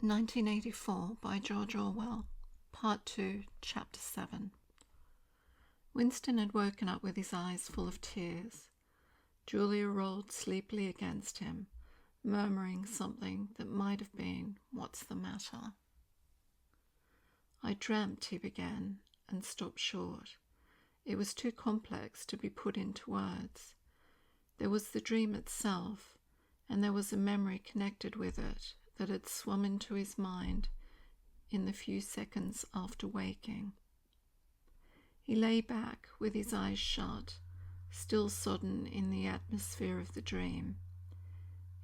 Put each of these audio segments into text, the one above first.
1984 by George Orwell, Part 2, Chapter 7. Winston had woken up with his eyes full of tears. Julia rolled sleepily against him, murmuring something that might have been, "What's the matter?" "I dreamt," he began, and stopped short. It was too complex to be put into words. There was the dream itself, and there was a memory connected with it that had swum into his mind in the few seconds after waking. He lay back with his eyes shut, still sodden in the atmosphere of the dream.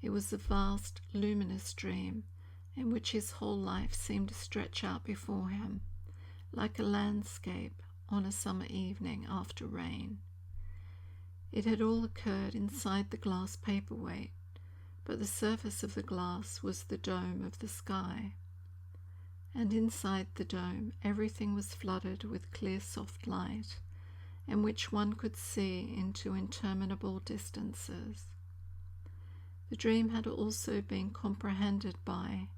It was a vast, luminous dream in which his whole life seemed to stretch out before him, like a landscape on a summer evening after rain. It had all occurred inside the glass paperweight, but the surface of the glass was the dome of the sky. And inside the dome everything was flooded with clear soft light, in which one could see into interminable distances. The dream had also been comprehended by,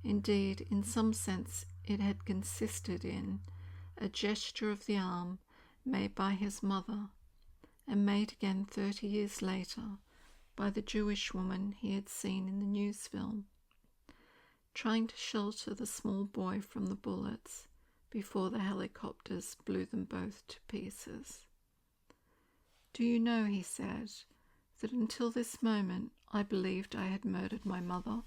indeed in some sense it had consisted in, a gesture of the arm made by his mother, and made again 30 years later by the Jewish woman he had seen in the news film, trying to shelter the small boy from the bullets before the helicopters blew them both to pieces. "Do you know," he said, "that until this moment I believed I had murdered my mother?"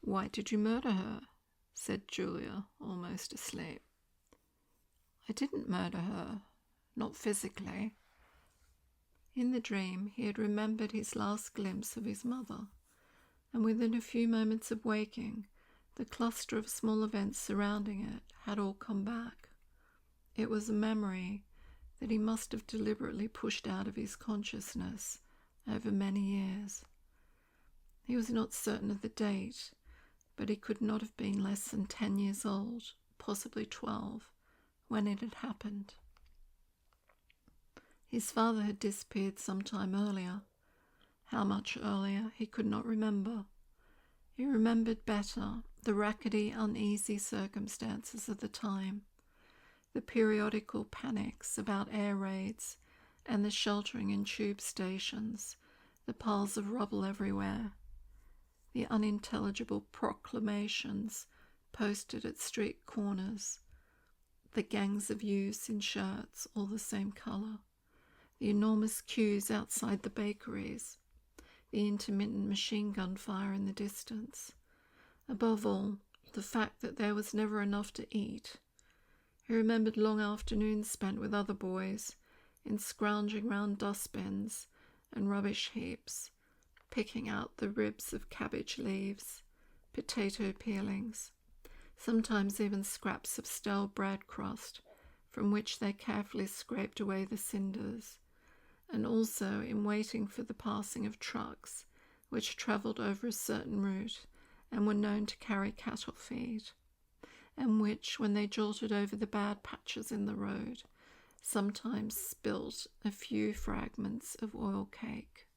"Why did you murder her?" said Julia, almost asleep. "I didn't murder her, not physically." In the dream he had remembered his last glimpse of his mother, and within a few moments of waking, the cluster of small events surrounding it had all come back. It was a memory that he must have deliberately pushed out of his consciousness over many years. He was not certain of the date, but he could not have been less than 10 years old, possibly 12, when it had happened. His father had disappeared some time earlier. How much earlier he could not remember. He remembered better the rackety, uneasy circumstances of the time, the periodical panics about air raids and the sheltering in tube stations, the piles of rubble everywhere, the unintelligible proclamations posted at street corners, the gangs of youths in shirts all the same colour, the enormous queues outside the bakeries, the intermittent machine gun fire in the distance. Above all, the fact that there was never enough to eat. He remembered long afternoons spent with other boys in scrounging round dustbins and rubbish heaps, picking out the ribs of cabbage leaves, potato peelings, sometimes even scraps of stale bread crust from which they carefully scraped away the cinders, and also in waiting for the passing of trucks which travelled over a certain route and were known to carry cattle feed, and which, when they jolted over the bad patches in the road, sometimes spilt a few fragments of oil cake.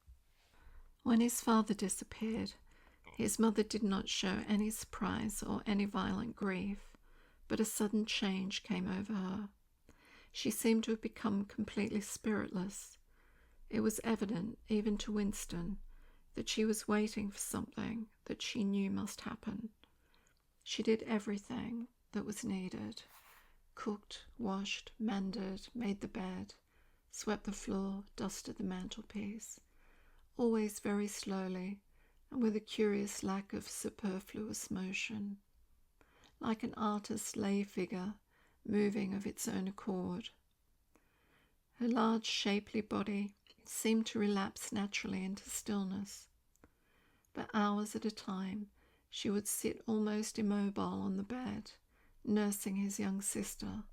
When his father disappeared, his mother did not show any surprise or any violent grief, but a sudden change came over her. She seemed to have become completely spiritless. It was evident, even to Winston, that she was waiting for something that she knew must happen. She did everything that was needed: cooked, washed, mended, made the bed, swept the floor, dusted the mantelpiece, always very slowly and with a curious lack of superfluous motion, like an artist's lay figure moving of its own accord. Her large, shapely body seemed to relapse naturally into stillness, but hours at a time she would sit almost immobile on the bed, nursing his young sister,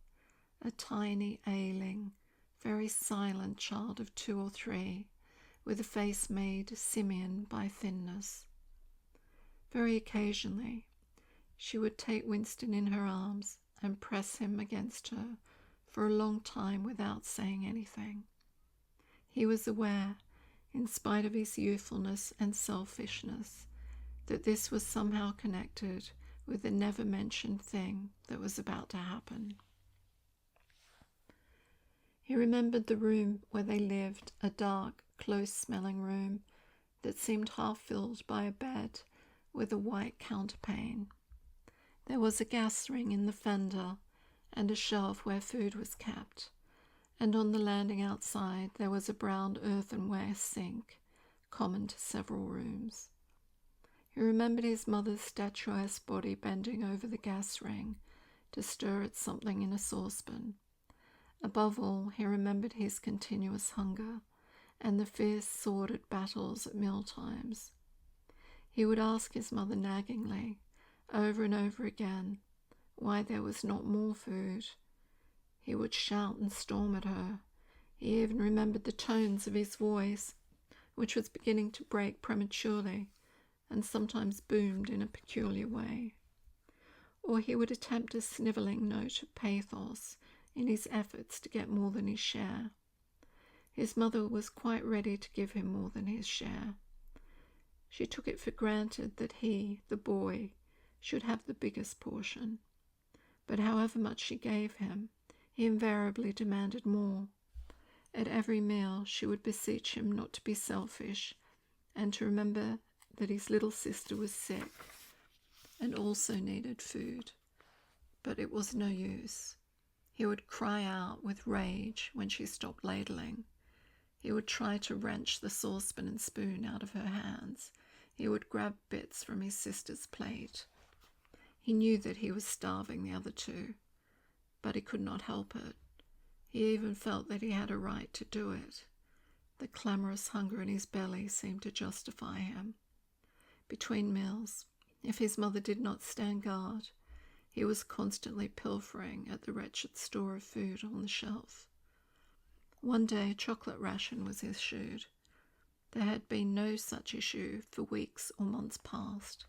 a tiny, ailing, very silent child of 2 or 3, with a face made simian by thinness. Very occasionally she would take Winston in her arms and press him against her for a long time without saying anything. He was aware, in spite of his youthfulness and selfishness, that this was somehow connected with the never-mentioned thing that was about to happen. He remembered the room where they lived, a dark, close-smelling room that seemed half-filled by a bed with a white counterpane. There was a gas ring in the fender and a shelf where food was kept, and on the landing outside there was a brown earthenware sink, common to several rooms. He remembered his mother's statuesque body bending over the gas ring to stir at something in a saucepan. Above all, he remembered his continuous hunger and the fierce, sordid battles at mealtimes. He would ask his mother naggingly, over and over again, why there was not more food. He would shout and storm at her. He even remembered the tones of his voice, which was beginning to break prematurely and sometimes boomed in a peculiar way. Or he would attempt a snivelling note of pathos in his efforts to get more than his share. His mother was quite ready to give him more than his share. She took it for granted that he, the boy, should have the biggest portion. But however much she gave him, he invariably demanded more. At every meal she would beseech him not to be selfish and to remember that his little sister was sick and also needed food. But it was no use. He would cry out with rage when she stopped ladling. He would try to wrench the saucepan and spoon out of her hands. He would grab bits from his sister's plate. He knew that he was starving the other two, but he could not help it. He even felt that he had a right to do it. The clamorous hunger in his belly seemed to justify him. Between meals, if his mother did not stand guard, he was constantly pilfering at the wretched store of food on the shelf. One day a chocolate ration was issued. There had been no such issue for weeks or months past.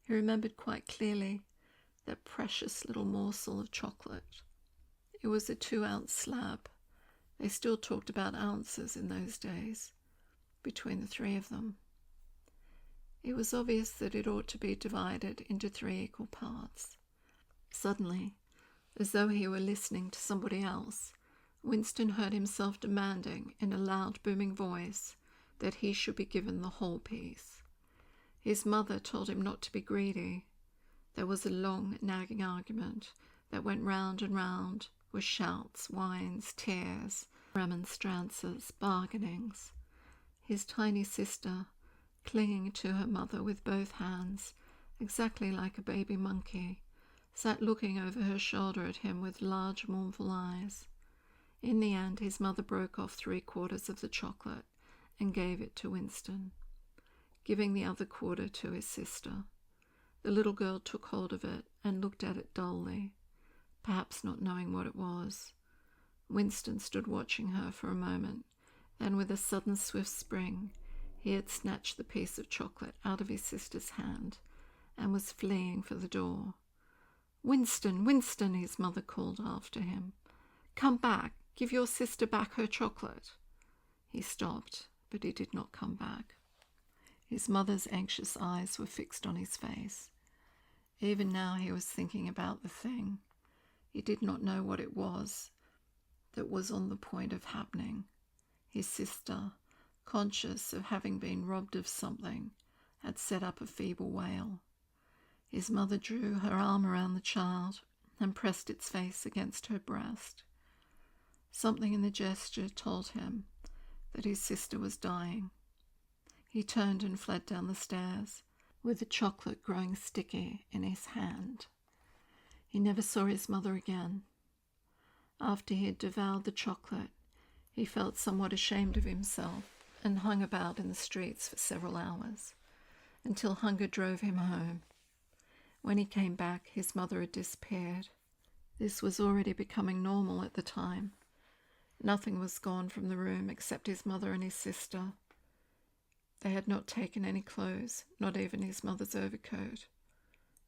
He remembered quite clearly that precious little morsel of chocolate. It was a 2-ounce slab. They still talked about ounces in those days, between the three of them. It was obvious that it ought to be divided into 3 equal parts. Suddenly, as though he were listening to somebody else, Winston heard himself demanding in a loud, booming voice that he should be given the whole piece. His mother told him not to be greedy. There was a long, nagging argument that went round and round, with shouts, whines, tears, remonstrances, bargainings. His tiny sister, clinging to her mother with both hands, exactly like a baby monkey, sat looking over her shoulder at him with large, mournful eyes. In the end, his mother broke off 3/4 of the chocolate and gave it to Winston, giving the other quarter to his sister. The little girl took hold of it and looked at it dully, perhaps not knowing what it was. Winston stood watching her for a moment, then with a sudden swift spring, he had snatched the piece of chocolate out of his sister's hand and was fleeing for the door. "Winston, Winston," his mother called after him. "Come back, give your sister back her chocolate." He stopped, but he did not come back. His mother's anxious eyes were fixed on his face. Even now he was thinking about the thing. He did not know what it was that was on the point of happening. His sister, conscious of having been robbed of something, had set up a feeble wail. His mother drew her arm around the child and pressed its face against her breast. Something in the gesture told him that his sister was dying. He turned and fled down the stairs, with the chocolate growing sticky in his hand. He never saw his mother again. After he had devoured the chocolate, he felt somewhat ashamed of himself and hung about in the streets for several hours, until hunger drove him home. When he came back, his mother had disappeared. This was already becoming normal at the time. Nothing was gone from the room except his mother and his sister. They had not taken any clothes, not even his mother's overcoat.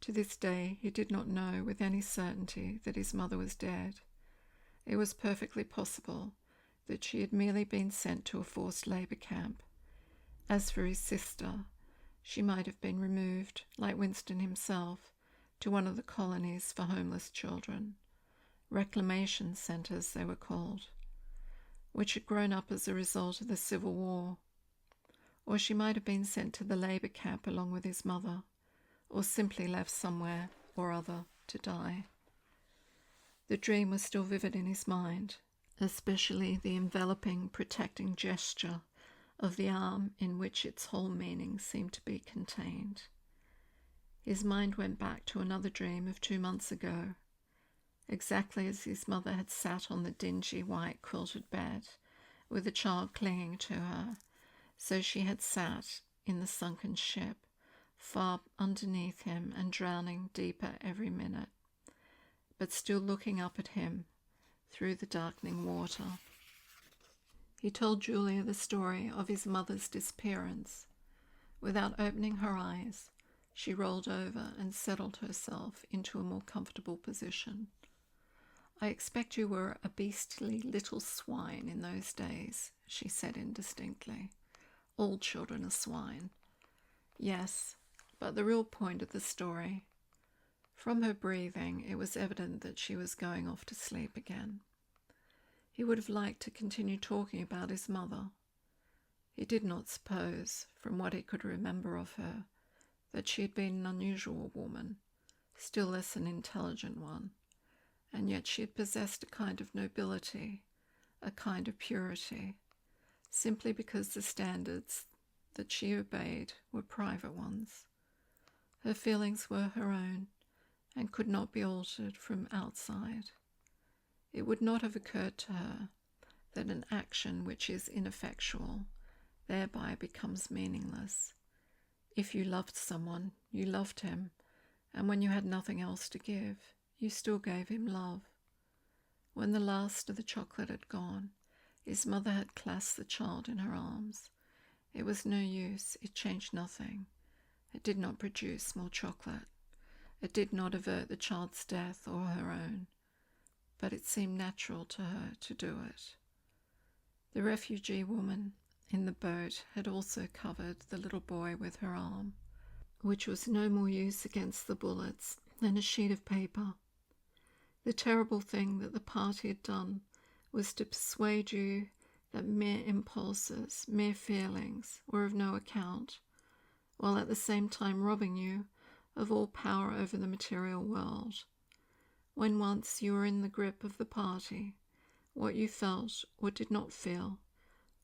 To this day, he did not know with any certainty that his mother was dead. It was perfectly possible that she had merely been sent to a forced labour camp. As for his sister, She might have been removed, like Winston himself, to one of the colonies for homeless children, reclamation centres they were called, which had grown up as a result of the Civil War. Or she might have been sent to the labour camp along with his mother, or simply left somewhere or other to die. The dream was still vivid in his mind, especially the enveloping, protecting gesture of the arm in which its whole meaning seemed to be contained. His mind went back to another dream of 2 months ago, exactly as his mother had sat on the dingy white quilted bed, with the child clinging to her. So she had sat in the sunken ship, far underneath him and drowning deeper every minute, but still looking up at him through the darkening water. He told Julia the story of his mother's disappearance. Without opening her eyes, she rolled over and settled herself into a more comfortable position. "I expect you were a beastly little swine in those days," she said indistinctly. "All children are swine." "Yes, but the real point of the story..." From her breathing, it was evident that she was going off to sleep again. He would have liked to continue talking about his mother. He did not suppose, from what he could remember of her, that she had been an unusual woman, still less an intelligent one, and yet she had possessed a kind of nobility, a kind of purity, simply because the standards that she obeyed were private ones. Her feelings were her own and could not be altered from outside. It would not have occurred to her that an action which is ineffectual thereby becomes meaningless. If you loved someone, you loved him, and when you had nothing else to give, you still gave him love. When the last of the chocolate had gone, his mother had clasped the child in her arms. It was no use, it changed nothing. It did not produce more chocolate. It did not avert the child's death or her own, but it seemed natural to her to do it. The refugee woman in the boat had also covered the little boy with her arm, which was no more use against the bullets than a sheet of paper. The terrible thing that the party had done was to persuade you that mere impulses, mere feelings, were of no account, while at the same time robbing you of all power over the material world. When once you were in the grip of the party, what you felt or did not feel,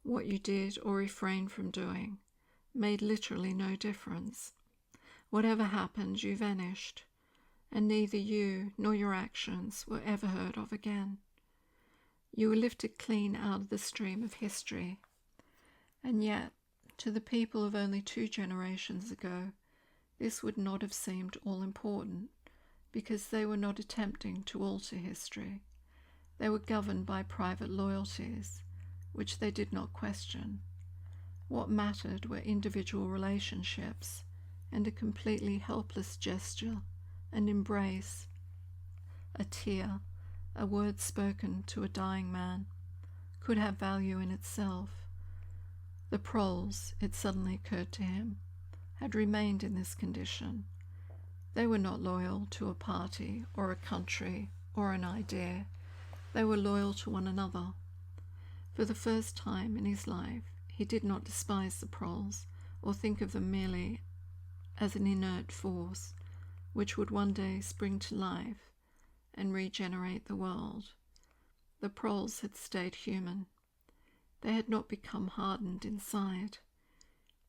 what you did or refrained from doing, made literally no difference. Whatever happened, you vanished, and neither you nor your actions were ever heard of again. You were lifted clean out of the stream of history, and yet, to the people of only 2 generations ago, this would not have seemed all important, because they were not attempting to alter history. They were governed by private loyalties, which they did not question. What mattered were individual relationships and a completely helpless gesture, an embrace, a tear, a word spoken to a dying man, could have value in itself. The proles, it suddenly occurred to him, had remained in this condition. They were not loyal to a party or a country or an idea. They were loyal to one another. For the first time in his life, he did not despise the proles or think of them merely as an inert force which would one day spring to life and regenerate the world. The proles had stayed human. They had not become hardened inside.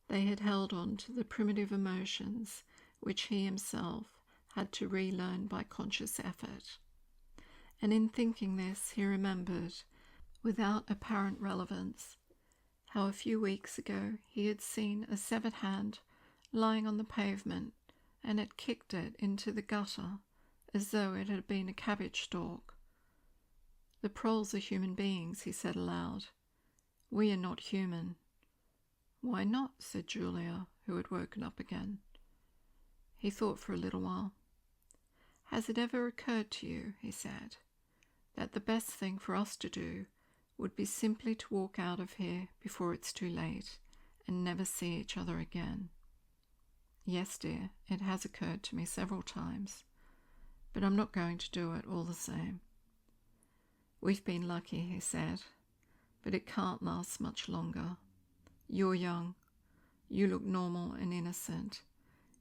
They had held on to the primitive emotions which he himself had to relearn by conscious effort. And in thinking this, he remembered, without apparent relevance, how a few weeks ago he had seen a severed hand lying on the pavement and had kicked it into the gutter as though it had been a cabbage stalk. "The proles are human beings," he said aloud. "We are not human." "Why not?" said Julia, who had woken up again. He thought for a little while. "Has it ever occurred to you," he said, "that the best thing for us to do would be simply to walk out of here before it's too late and never see each other again?" Yes, dear, it has occurred to me several times, but I'm not going to do it all the same. We've been lucky, he said, but it can't last much longer. You're young. You look normal and innocent.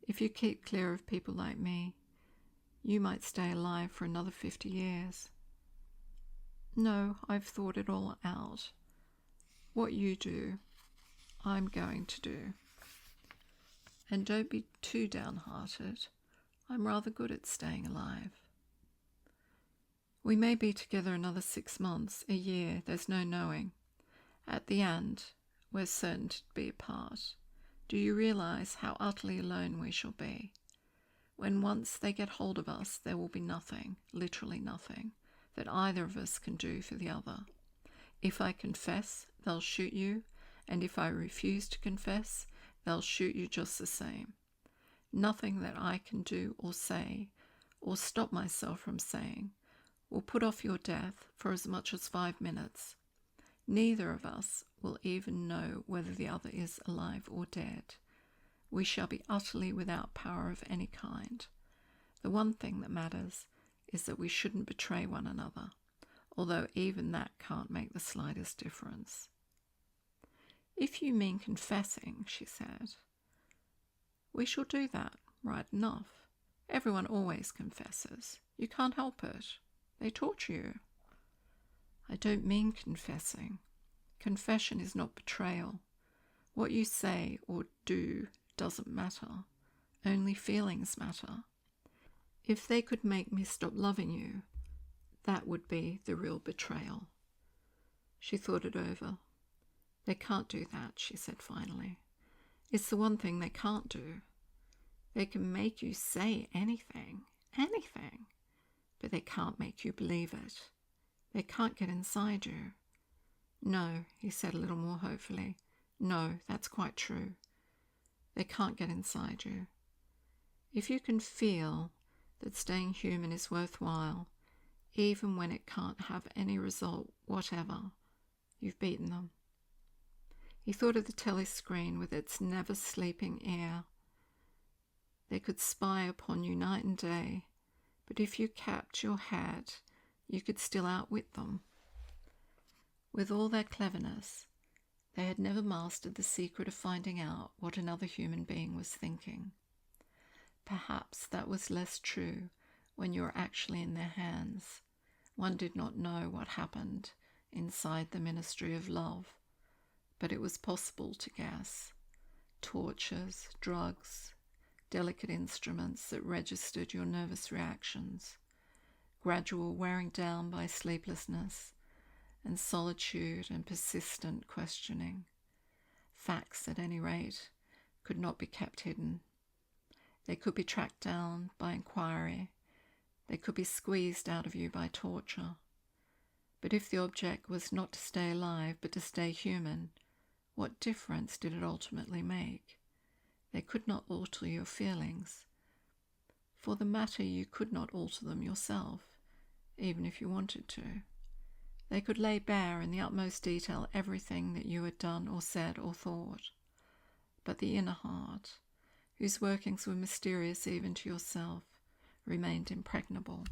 If you keep clear of people like me, you might stay alive for another 50 years. No, I've thought it all out. What you do, I'm going to do. And don't be too downhearted. I'm rather good at staying alive. We may be together another 6 months, a year, there's no knowing. At the end, we're certain to be apart. Do you realize how utterly alone we shall be? When once they get hold of us, there will be nothing, literally nothing, that either of us can do for the other. If I confess, they'll shoot you, and if I refuse to confess, they'll shoot you just the same. Nothing that I can do or say, or stop myself from saying, will put off your death for as much as 5 minutes. Neither of us will even know whether the other is alive or dead. We shall be utterly without power of any kind. The one thing that matters is that we shouldn't betray one another, although even that can't make the slightest difference. If you mean confessing, she said, we shall do that, right enough. Everyone always confesses. You can't help it. They torture you. I don't mean confessing. Confession is not betrayal. What you say or do doesn't matter. Only feelings matter. If they could make me stop loving you, that would be the real betrayal. She thought it over. They can't do that, she said finally. It's the one thing they can't do. They can make you say anything, but they can't make you believe it. They can't get inside you. No, he said a little more hopefully. No, that's quite true. They can't get inside you. If you can feel that staying human is worthwhile, even when it can't have any result whatever, you've beaten them. He thought of the telescreen with its never-sleeping ear. They could spy upon you night and day, but if you kept your head, you could still outwit them. With all their cleverness, they had never mastered the secret of finding out what another human being was thinking. Perhaps that was less true when you were actually in their hands. One did not know what happened inside the ministry of love, but it was possible to guess. Tortures, drugs, delicate instruments that registered your nervous reactions, gradual wearing down by sleeplessness, and solitude and persistent questioning. Facts, at any rate, could not be kept hidden. They could be tracked down by inquiry. They could be squeezed out of you by torture. But if the object was not to stay alive, but to stay human, what difference did it ultimately make? They could not alter your feelings. For the matter, you could not alter them yourself, even if you wanted to. They could lay bare in the utmost detail everything that you had done or said or thought. But the inner heart, whose workings were mysterious even to yourself, remained impregnable.